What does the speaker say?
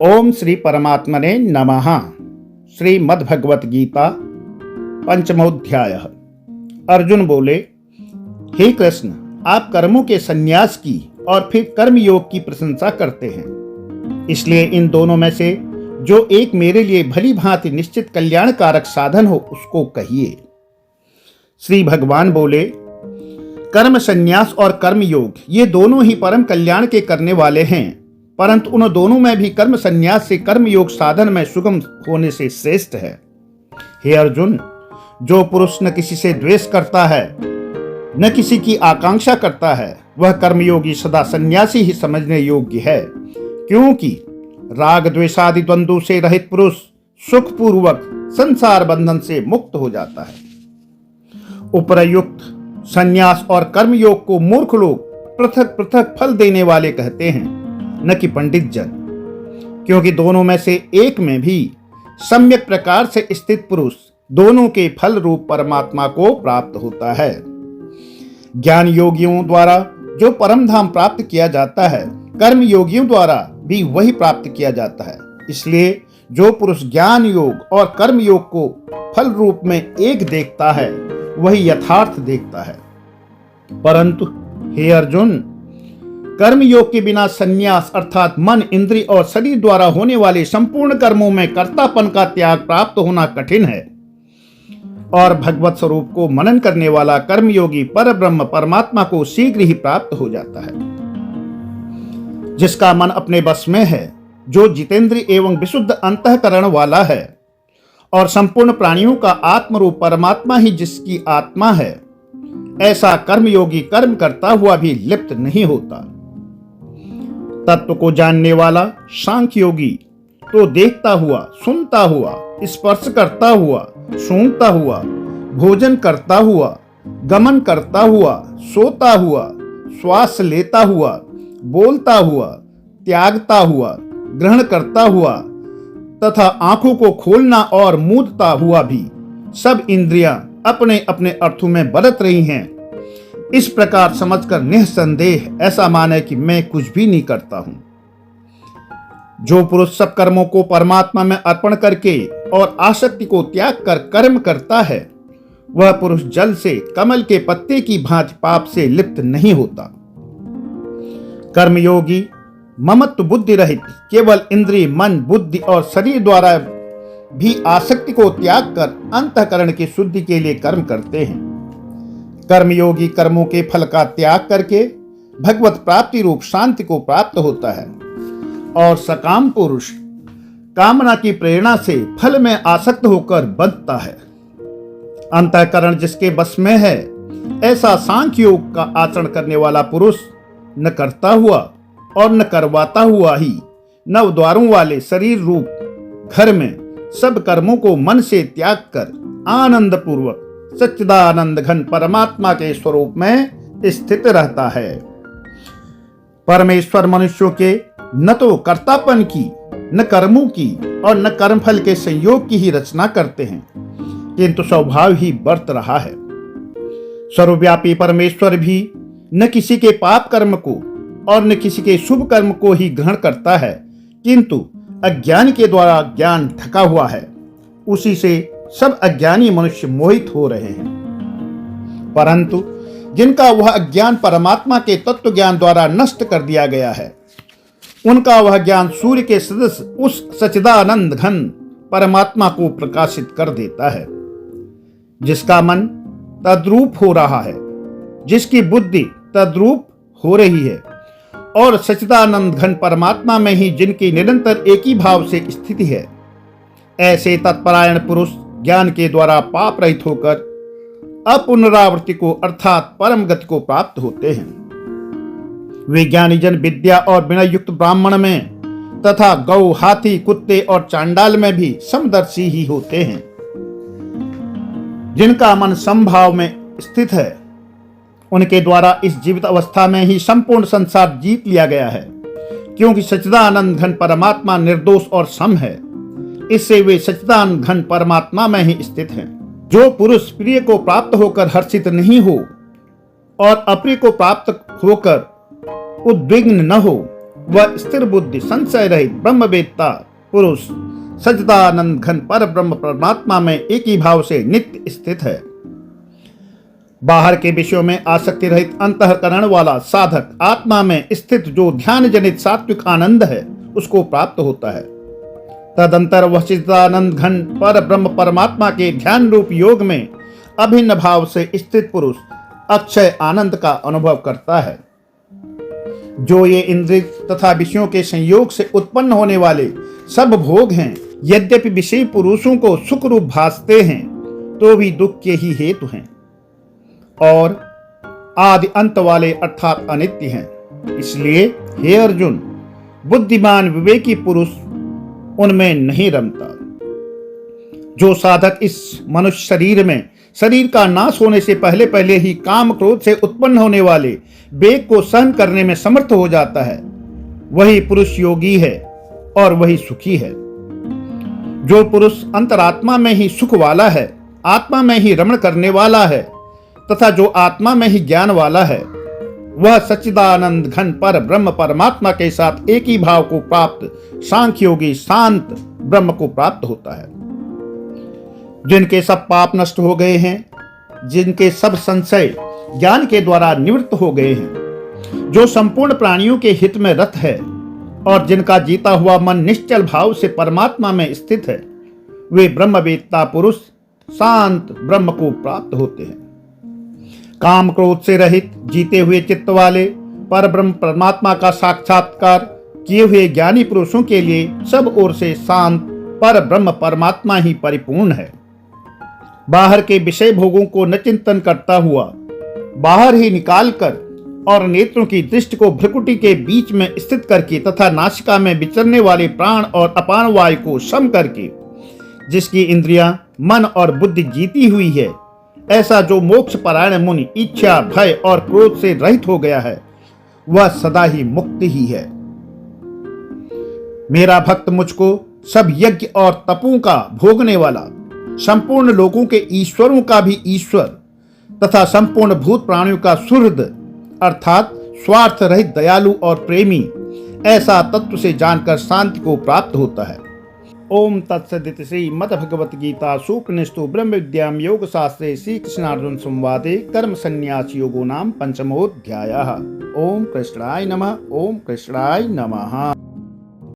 ओम श्री परमात्मने नमः। श्रीमद्भगवत गीता पंचमोध्याय। अर्जुन बोले, हे कृष्ण, आप कर्मों के संन्यास की और फिर कर्म योग की प्रशंसा करते हैं, इसलिए इन दोनों में से जो एक मेरे लिए भली भांति निश्चित कल्याणकारक साधन हो उसको कहिए। श्री भगवान बोले, कर्म संन्यास और कर्म योग ये दोनों ही परम कल्याण के करने वाले हैं, परंतु उन दोनों में भी कर्म संन्यास से कर्म योग साधन में सुगम होने से श्रेष्ठ है। हे अर्जुन, जो पुरुष न किसी से द्वेष करता है न किसी की आकांक्षा करता है, वह कर्मयोगी सदा सन्यासी ही समझने योग्य है, क्योंकि राग द्वेषादि द्वंद्व से रहित पुरुष सुखपूर्वक संसार बंधन से मुक्त हो जाता है। उपरयुक्त संन्यास और कर्मयोग को मूर्ख लोग पृथक पृथक फल देने वाले कहते हैं, न कि पंडित जन, क्योंकि दोनों में से एक में भी सम्यक प्रकार से स्थित पुरुष दोनों के फल रूप परमात्मा को प्राप्त होता है। ज्ञान योगियों द्वारा जो परम धाम प्राप्त किया जाता है, कर्म योगियों द्वारा भी वही प्राप्त किया जाता है। इसलिए जो पुरुष ज्ञान योग और कर्म योग को फल रूप में एक देखता है, वही यथार्थ देखता है। परंतु हे अर्जुन, कर्म योग के बिना संन्यास अर्थात मन, इंद्रिय और शरीर द्वारा होने वाले संपूर्ण कर्मों में कर्तापन का त्याग प्राप्त होना कठिन है, और भगवत स्वरूप को मनन करने वाला कर्मयोगी पर ब्रह्म परमात्मा को शीघ्र ही प्राप्त हो जाता है। जिसका मन अपने बस में है, जो जितेंद्रिय एवं विशुद्ध अंतःकरण वाला है, और संपूर्ण प्राणियों का आत्मरूप परमात्मा ही जिसकी आत्मा है, ऐसा कर्मयोगी कर्म करता हुआ भी लिप्त नहीं होता। तत्व को जानने वाला सांख्य योगी तो देखता हुआ, सुनता हुआ, स्पर्श करता हुआ, सूंघता हुआ, भोजन करता हुआ, गमन करता हुआ, सोता हुआ, श्वास लेता हुआ, बोलता हुआ, त्यागता हुआ, ग्रहण करता हुआ तथा आंखों को खोलना और मूंदता हुआ भी सब इंद्रियां अपने अपने अर्थों में बरत रही हैं, इस प्रकार समझकर निःसंदेह ऐसा माने कि मैं कुछ भी नहीं करता हूं। जो पुरुष सब कर्मों को परमात्मा में अर्पण करके और आसक्ति को त्याग कर कर्म करता है, वह पुरुष जल से कमल के पत्ते की भांति पाप से लिप्त नहीं होता। कर्मयोगी ममत्व बुद्धि रहित केवल इंद्रिय, मन, बुद्धि और शरीर द्वारा भी आसक्ति को त्याग कर अंतःकरण की शुद्धि के लिए कर्म करते हैं। कर्मयोगी कर्मों के फल का त्याग करके भगवत प्राप्ति रूप शांति को प्राप्त होता है, और सकाम पुरुष कामना की प्रेरणा से फल में आसक्त होकर बंधता है। अंतःकरण जिसके बस में है, ऐसा सांख्य योग का आचरण करने वाला पुरुष न करता हुआ और न करवाता हुआ ही नव द्वारों वाले शरीर रूप घर में सब कर्मों को मन से त्याग कर आनंद पूर्वक सच्चिदानंद घन परमात्मा के स्वरूप में स्थित रहता है। परमेश्वर मनुष्यों के न तो कर्तापन की, न कर्मों की और न कर्मफल के संयोग की ही रचना करते हैं, किंतु स्वभाव ही बरत रहा है। सर्वव्यापी परमेश्वर भी न किसी के पाप कर्म को और न किसी के शुभ कर्म को ही ग्रहण करता है, किंतु अज्ञान के द्वारा ज्ञान ढका हुआ है, उसी से सब अज्ञानी मनुष्य मोहित हो रहे हैं। परंतु जिनका वह अज्ञान परमात्मा के तत्व ज्ञान द्वारा नष्ट कर दिया गया है, उनका वह ज्ञान सूर्य के सदृश उस सच्चिदानंद घन परमात्मा को प्रकाशित कर देता है। जिसका मन तद्रूप हो रहा है, जिसकी बुद्धि तद्रूप हो रही है, और सच्चिदानंद घन परमात्मा में ही जिनकी निरंतर एक ही भाव से स्थिति है, ऐसे तत्परायण पुरुष ज्ञान के द्वारा पाप रहित होकर अपुनरावृत्ति को अर्थात परम गति को प्राप्त होते हैं। वे ज्ञानी जन विद्या और विनय युक्त ब्राह्मण में तथा गौ, हाथी, कुत्ते और चांडाल में भी समदर्शी ही होते हैं। जिनका मन समभाव में स्थित है, उनके द्वारा इस जीवित अवस्था में ही संपूर्ण संसार जीत लिया गया है, क्योंकि सच्चिदानंद घन परमात्मा निर्दोष और सम है। इससे वे सच्चिदानंद घन परमात्मा में ही स्थित हैं। जो पुरुष प्रिय को प्राप्त होकर हर्षित नहीं हो और अप्रिय को प्राप्त होकर उद्विग्न न हो, वह स्थिर बुद्धि संशय रहित ब्रह्मवेत्ता पुरुष सच्चिदानंद घन पर ब्रह्म परमात्मा में एक ही भाव से नित्य स्थित है। बाहर के विषयों में आसक्ति रहित अंतःकरण वाला साधक आत्मा में स्थित जो ध्यान जनित सात्विक आनंद है उसको प्राप्त होता है। तदंतर वह सच्चिदानंद घन पर ब्रह्म परमात्मा के ध्यान रूप योग में अभिन्न भाव से स्थित पुरुष अक्षय आनंद का अनुभव करता है। जो ये इंद्रिय तथा विषयों के संयोग से उत्पन्न होने वाले सब भोग हैं, यद्यपि विषय पुरुषों को सुख रूप भासते हैं तो भी दुख के ही हेतु हैं और आदि अंत वाले अर्थात अनित्य हैं। इसलिए हे अर्जुन, बुद्धिमान विवेकी पुरुष उनमें नहीं रमता। जो साधक इस मनुष्य शरीर में शरीर का नाश होने से पहले पहले ही काम क्रोध से उत्पन्न होने वाले वेग को सहन करने में समर्थ हो जाता है, वही पुरुष योगी है और वही सुखी है। जो पुरुष अंतरात्मा में ही सुख वाला है, आत्मा में ही रमण करने वाला है तथा जो आत्मा में ही ज्ञान वाला है, वह सच्चिदानंद घन पर ब्रह्म परमात्मा के साथ एक ही भाव को प्राप्त सांख्य योगी शांत ब्रह्म को प्राप्त होता है। जिनके सब पाप नष्ट हो गए हैं, जिनके सब संशय ज्ञान के द्वारा निवृत्त हो गए हैं, जो संपूर्ण प्राणियों के हित में रत है और जिनका जीता हुआ मन निश्चल भाव से परमात्मा में स्थित है, वे ब्रह्मवेत्ता पुरुष शांत ब्रह्म को प्राप्त होते हैं। काम क्रोध से रहित जीते हुए चित्त वाले पर ब्रह्म परमात्मा का साक्षात्कार किए हुए ज्ञानी पुरुषों के लिए सब ओर से शांत पर ब्रह्म परमात्मा ही परिपूर्ण है। बाहर के विषय भोगों को न चिंतन करता हुआ बाहर ही निकालकर और नेत्रों की दृष्टि को भ्रुकुटी के बीच में स्थित करके तथा नासिका में विचरने वाले प्राण और अपान वायु को सम करके जिसकी इंद्रियां मन और बुद्धि जीती हुई है, ऐसा जो मोक्ष परायण मुनि इच्छा भय और क्रोध से रहित हो गया है, वह सदा ही मुक्त ही है। मेरा भक्त मुझको सब यज्ञ और तपों का भोगने वाला, संपूर्ण लोगों के ईश्वरों का भी ईश्वर तथा संपूर्ण भूत प्राणियों का सुहृद अर्थात स्वार्थ रहित दयालु और प्रेमी, ऐसा तत्व से जानकर शांति को प्राप्त होता है। ओम तत्सदिति श्रीमद् भगवत गीता सूपनिषदु ब्रह्म विद्यां योग शास्त्रे श्री कृष्णार्जुन संवादे कर्म संन्यास योगो नाम पंचमोऽध्यायः। ओम कृष्णाय नमः। ओम कृष्णाय नमः।